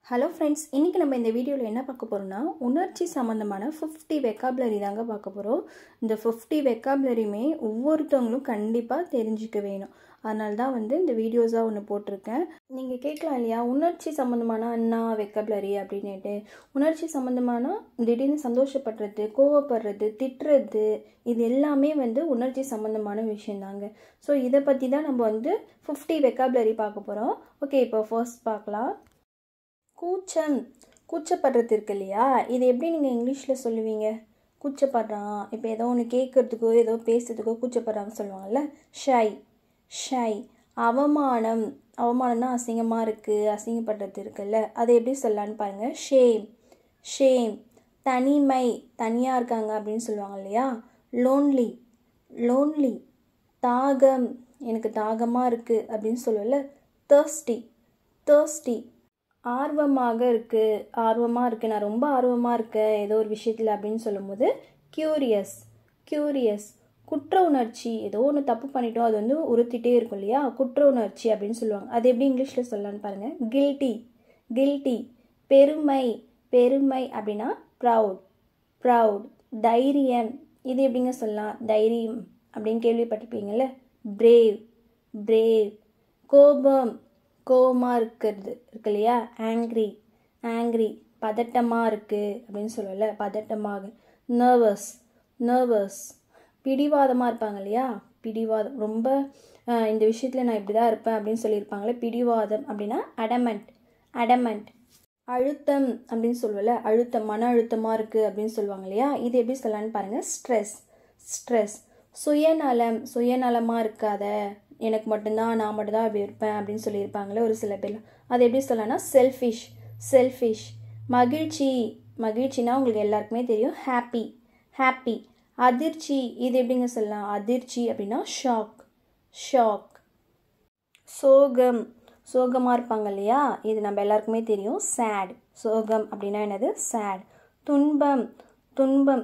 Hello friends, இன்றைக்கி நம்ம இந்த வீடியோவில் என்ன பார்க்க போகிறோம்னா உணர்ச்சி சம்மந்தமான 50 வெக்காபுலரி தாங்க பார்க்க போகிறோம். இந்த 50 வெக்காபுலரியுமே ஒவ்வொருத்தவங்களும் கண்டிப்பாக தெரிஞ்சுக்க வேணும். அதனால தான் இந்த வீடியோஸாக ஒன்று போட்டிருக்கேன். நீங்கள் கேட்கலாம் இல்லையா, உணர்ச்சி சம்மந்தமான அண்ணா வெக்காபுலரி அப்படின்ட்டு. உணர்ச்சி சம்மந்தமான திடீர்னு சந்தோஷப்படுறது, கோவப்படுறது, திட்டுறது, இது எல்லாமே உணர்ச்சி சம்மந்தமான விஷயந்தாங்க. ஸோ இதை பற்றி தான் நம்ம 50 வெக்காபுலரி பார்க்க போகிறோம். ஓகே, இப்போ ஃபர்ஸ்ட் பார்க்கலாம். கூச்சம், கூச்சப்படுறது இருக்கு இல்லையா, இது எப்படி நீங்கள் இங்கிலீஷில் சொல்லுவீங்க? கூச்சப்படுறான், இப்போ ஏதோ ஒன்று கேட்குறதுக்கோ ஏதோ பேசுறதுக்கோ கூச்சப்படுறாங்க சொல்லுவாங்கள்ல, ஷை. ஷை. அவமானம், அவமானம்னா அசிங்கமாக இருக்குது, அசிங்கப்படுறது இருக்குல்ல, அதை எப்படி சொல்லலான்னு பாருங்கள். ஷேம். ஷேம். தனிமை, தனியாக இருக்காங்க அப்படின்னு சொல்லுவாங்க இல்லையா, லோன்லி. லோன்லி. தாகம், எனக்கு தாகமாக இருக்குது அப்படின்னு சொல்லுவல, தர்ஸ்டி. தர்ஸ்டி. ஆர்வமாக இருக்குது, ஆர்வமாக இருக்குது, நான் ரொம்ப ஆர்வமாக இருக்கேன் ஏதோ ஒரு விஷயத்தில் அப்படின்னு சொல்லும்போது க்யூரியஸ். க்யூரியஸ். குற்ற உணர்ச்சி, ஏதோ ஒன்று தப்பு பண்ணிட்டோம், அது உறுத்திட்டே இருக்கும் இல்லையா, குற்ற உணர்ச்சி அப்படின்னு சொல்லுவாங்க. அது எப்படி இங்கிலீஷில் சொல்லலான்னு பாருங்கள். கில்ட்டி. கில்ட்டி. பெருமை. பெருமை அப்படின்னா ப்ரவுட். ப்ரவுட். தைரியம், இது எப்படிங்க சொல்லலாம்? தைரியம் அப்படின்னு கேள்விப்பட்டிருப்பீங்கள்ல, பிரேவ். பிரேவ். கோபம், கோபமாக இருக்கிறது இருக்கு இல்லையா, ஆங்க்ரி. ஆங்க்ரி. பதட்டமாக இருக்குது அப்படின்னு சொல்லல, பதட்டமாக. நர்வஸ். நர்வஸ். பிடிவாதமாக இருப்பாங்க இல்லையா, பிடிவாதம், ரொம்ப இந்த விஷயத்தில் நான் இப்படி தான் இருப்பேன் அப்படின்னு சொல்லியிருப்பாங்களே, பிடிவாதம் அப்படின்னா அடமெண்ட். அடமெண்ட். அழுத்தம் அப்படின்னு சொல்லுவல, அழுத்தம், மன அழுத்தமாக இருக்குது அப்படின்னு சொல்லுவாங்க இல்லையா, இது எப்படி சொல்லலான்னு பாருங்கள். ஸ்ட்ரெஸ். ஸ்ட்ரெஸ். சுயநலம், சுயநலமாக இருக்காத, எனக்கு மட்டும்தான், நான் மட்டும்தான் அப்படி இருப்பேன் அப்படின்னு சொல்லியிருப்பாங்களே ஒரு சில பேர், அது எப்படி சொல்லலாம்னா செல்ஃபிஷ். செல்ஃபிஷ். மகிழ்ச்சி. மகிழ்ச்சினா உங்களுக்கு எல்லாருக்குமே தெரியும், ஹாப்பி. ஹாப்பி. அதிர்ச்சி, இது எப்படிங்க சொல்லலாம்? அதிர்ச்சி அப்படின்னா ஷாக். ஷாக். சோகம், சோகமாக இருப்பாங்க இல்லையா, இது நம்ம எல்லாருக்குமே தெரியும், சேட். சோகம் அப்படின்னா என்னது? சேட். துன்பம். துன்பம்,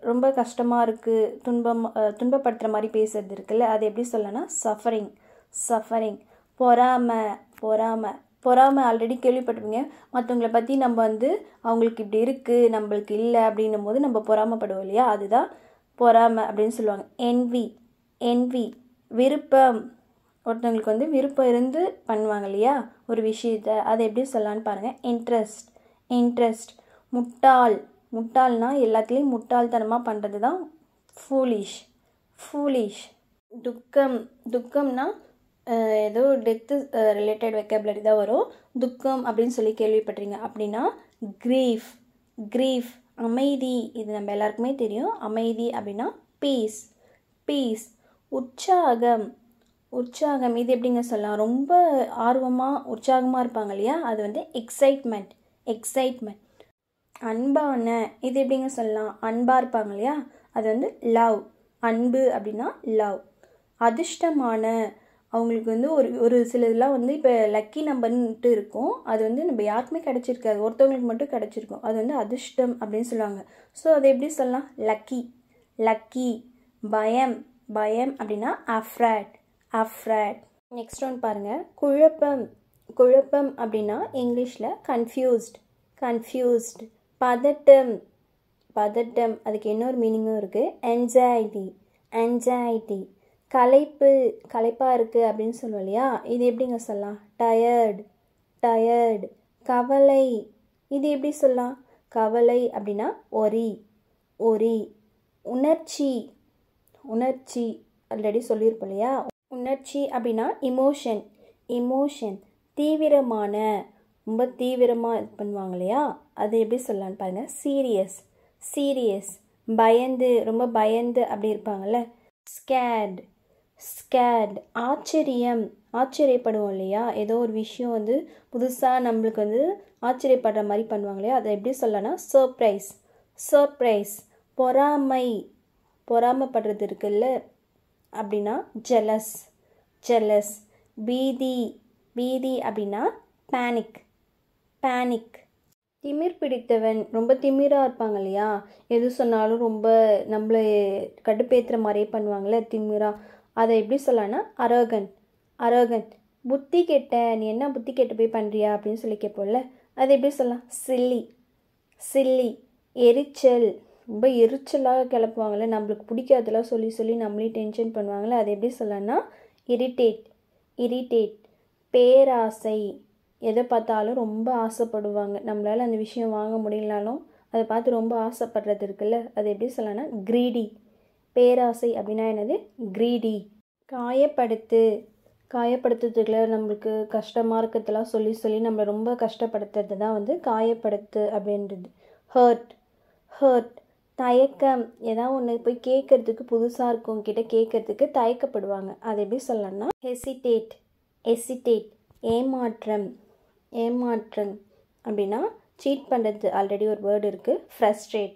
ரொம்ப கஷ்டமாக இருக்குது, துன்பப்படுத்துகிற மாதிரி பேசுறது இருக்குல்ல, அது எப்படி சொல்லலாம்னா சஃபரிங். சஃபரிங். பொறாமை. பொறாமை. பொறாமை ஆல்ரெடி கேள்விப்பட்டிருப்பீங்க, மற்றவங்களை பற்றி நம்ம அவங்களுக்கு இப்படி இருக்குது நம்மளுக்கு இல்லை அப்படின்னும் போது நம்ம பொறாமைப்படுவோம் இல்லையா, அதுதான் பொறாமை அப்படின்னு சொல்லுவாங்க. என்வி. என்வி. விருப்பம், ஒருத்தவங்களுக்கு விருப்பம் இருந்து பண்ணுவாங்க இல்லையா ஒரு விஷயத்தை, அதை எப்படி சொல்லலான்னு பாருங்கள். இன்ட்ரெஸ்ட். இன்ட்ரெஸ்ட். முட்டாள். முட்டாள்னா எல்லாத்துலேயும் முட்டாள்தனமாக பண்ணுறது தான் ஃபூலிஷ். ஃபூலிஷ். துக்கம். துக்கம்னா ஏதோ டெத்து ரிலேட்டட் வெக்காபுலரி தான் வரும். துக்கம் அப்படின்னு சொல்லி கேள்விப்பட்டிருங்க. அப்படின்னா கிரீஃப். கிரீஃப். அமைதி, இது நம்ம எல்லாருக்குமே தெரியும், அமைதி அப்படின்னா பீஸ். பீஸ். உற்சாகம். உற்சாகம், இது எப்படிங்க சொல்லலாம்? ரொம்ப ஆர்வமாக உற்சாகமாக இருப்பாங்க இல்லையா, அது எக்ஸைட்மெண்ட். எக்ஸைட்மெண்ட். அன்பான, இது எப்படிங்க சொல்லலாம்? அன்பாக இருப்பாங்க இல்லையா, அது லவ். அன்பு அப்படின்னா லவ். அதிர்ஷ்டமான, அவங்களுக்கு ஒரு சில இதெல்லாம் இப்போ லக்கி நம்பர்ன்ட்டு இருக்கும், அது நம்ம யாருக்குமே கிடச்சிருக்காது, ஒருத்தவங்களுக்கு மட்டும் கிடச்சிருக்கும், அது அதிர்ஷ்டம் அப்படின்னு சொல்லுவாங்க. ஸோ அதை எப்படி சொல்லலாம்? லக்கி. லக்கி. பயம். பயம் அப்படின்னா அஃப்ராட். அஃப்ராட். நெக்ஸ்ட் ஒன் பாருங்கள். குழப்பம். குழப்பம் அப்படின்னா இங்கிலீஷில் கன்ஃபியூஸ்ட். கன்ஃபியூஸ்ட். பதட்டம். பதட்டம், அதுக்கு இன்னொரு மீனிங்கும் இருக்குது, anxiety. anxiety. களைப்பு. களைப்பாக இருக்குது அப்படின்னு சொல்லுவோம் இல்லையா, இது எப்படிங்க சொல்லலாம்? டயர்டு. டயர்டு. கவலை, இது எப்படி சொல்லலாம்? கவலை அப்படின்னா ஒரி. ஒரி. உணர்ச்சி. உணர்ச்சி ஆல்ரெடி சொல்லியிருப்போம் இல்லையா, உணர்ச்சி அப்படின்னா இமோஷன். இமோஷன். தீவிரமான, ரொம்ப தீவிரமாக இது பண்ணுவாங்க இல்லையா, அது எப்படி சொல்லலான்னு பாருங்கள். சீரியஸ். சீரியஸ். பயந்து, ரொம்ப பயந்து அப்படி இருப்பாங்கள்ல, ஸ்கேட். ஸ்கேட். ஆச்சரியம். ஆச்சரியப்படுவோம் இல்லையா, ஏதோ ஒரு விஷயம் புதுசாக நம்மளுக்கு ஆச்சரியப்படுற மாதிரி பண்ணுவாங்க இல்லையா, அதை எப்படி சொல்லலாம்னா சர்ப்ரைஸ். சர்ப்ரைஸ். பொறாமை. பொறாமைப்படுறது இருக்குல்ல, அப்படின்னா ஜெலஸ். ஜெலஸ். பீதி. பீதி அப்படின்னா பேனிக். பேனிக். திமிர் பிடித்தவன், ரொம்ப திமிராக இருப்பாங்க இல்லையா, எது சொன்னாலும் ரொம்ப நம்மளை கடுப்பேற்றுற மாதிரியே பண்ணுவாங்கள்ல, திமிரா, அதை எப்படி சொல்லலாம்னா அரகன்ட். அரகன்ட். புத்தி கெட்ட, நீ என்ன புத்தி கெட்டு போய் பண்ணுறியா அப்படின்னு சொல்லி கேட்போம்ல, அது எப்படி சொல்லலாம்? சில்லி. சில்லி. எரிச்சல். ரொம்ப எரிச்சலாக கிளப்புவாங்கள்ல, நம்மளுக்கு பிடிக்காதெல்லாம் சொல்லி சொல்லி நம்மளே டென்ஷன் பண்ணுவாங்கள்ல, அது எப்படி சொல்லலாம்னா இரிட்டேட். இரிட்டேட். பேராசை. எதை பார்த்தாலும் ரொம்ப ஆசைப்படுவாங்க, நம்மளால் அந்த விஷயம் வாங்க முடியலனாலும் அதை பார்த்து ரொம்ப ஆசைப்படுறது இருக்குல்ல, அது எப்படி சொல்லலாம்னா க்ரீடி. பேராசை அப்படின்னா என்னது? க்ரீடி. காயப்படுத்து. காயப்படுத்துறதுக்குள்ள நம்மளுக்கு கஷ்டமாக இருக்கிறதெல்லாம் சொல்லி சொல்லி நம்மளை ரொம்ப கஷ்டப்படுத்துறது தான் வந்து காயப்படுத்து அப்படின்றது. ஹர்ட். ஹர்ட். தயக்கம். ஏதாவது ஒன்று போய் கேட்குறதுக்கு, புதுசாக இருக்கவங்க கிட்ட கேட்குறதுக்கு தயக்கப்படுவாங்க, அது எப்படி சொல்லலாம்னா ஹெசிடேட். ஹெசிடேட். ஏமாற்றம். ஏமாற்றம் அப்படின்னா சீட் பண்ணுறது, ஆல்ரெடி ஒரு வேர்டு இருக்குது. ஃப்ரஸ்ட்ரேட்.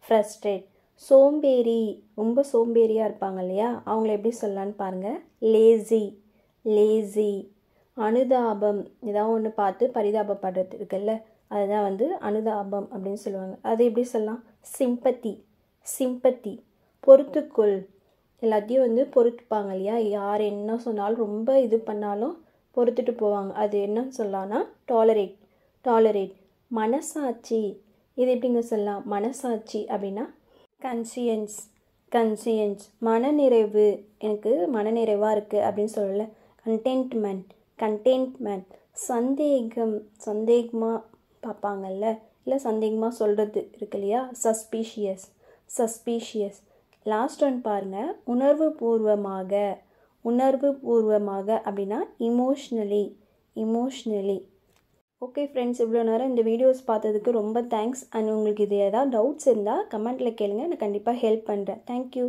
ஃப்ரஸ்ட்ரேட். சோம்பேறி. ரொம்ப சோம்பேறியாக இருப்பாங்க இல்லையா, அவங்கள எப்படி சொல்லலான்னு பாருங்கள். லேசி. லேசி. அனுதாபம். ஏதாவது ஒன்று பார்த்து பரிதாபப்படுறது இருக்குல்ல, அதுதான் வந்து அனுதாபம் அப்படின்னு சொல்லுவாங்க. அது எப்படி சொல்லலாம்? சிம்பத்தி. சிம்பத்தி. பொறுத்துக்கொள். எல்லாத்தையும் வந்து பொறுத்துப்பாங்க இல்லையா, யார் என்ன சொன்னாலும் ரொம்ப இது பண்ணாலும் பொறுத்துட்டு போவாங்க, அது என்னன்னு சொல்லலாம்னா டாலரேட். டாலரேட். மனசாட்சி. இது எப்படிங்க சொல்லலாம்? மனசாட்சி அப்படின்னா கன்சியன்ஸ். கன்சியன்ஸ். மனநிறைவு. எனக்கு மனநிறைவாக இருக்குது அப்படின்னு சொல்லல, கண்டென்ட்மெண்ட். கண்டென்ட்மெண்ட். சந்தேகம். சந்தேகமாக பார்ப்பாங்கல்ல, இல்லை சந்தேகமாக சொல்கிறது இருக்கு இல்லையா, சஸ்பீஷியஸ். சஸ்பீஷியஸ். லாஸ்ட் ஒன் பாருங்கள், உணர்வு பூர்வமாக. உணர்வு பூர்வமாக அப்படின்னா இமோஷ்னலி. இமோஷ்னலி. ஓகே ஃப்ரெண்ட்ஸ், இவ்வளோ நேரம் இந்த வீடியோஸ் பார்த்ததுக்கு ரொம்ப தேங்க்ஸ். அண்ட் உங்களுக்கு இது ஏதாவது டவுட்ஸ் இருந்தால் கமெண்ட்டில் கேளுங்க, நான் கண்டிப்பாக ஹெல்ப் பண்ணுறேன். தேங்க்யூ.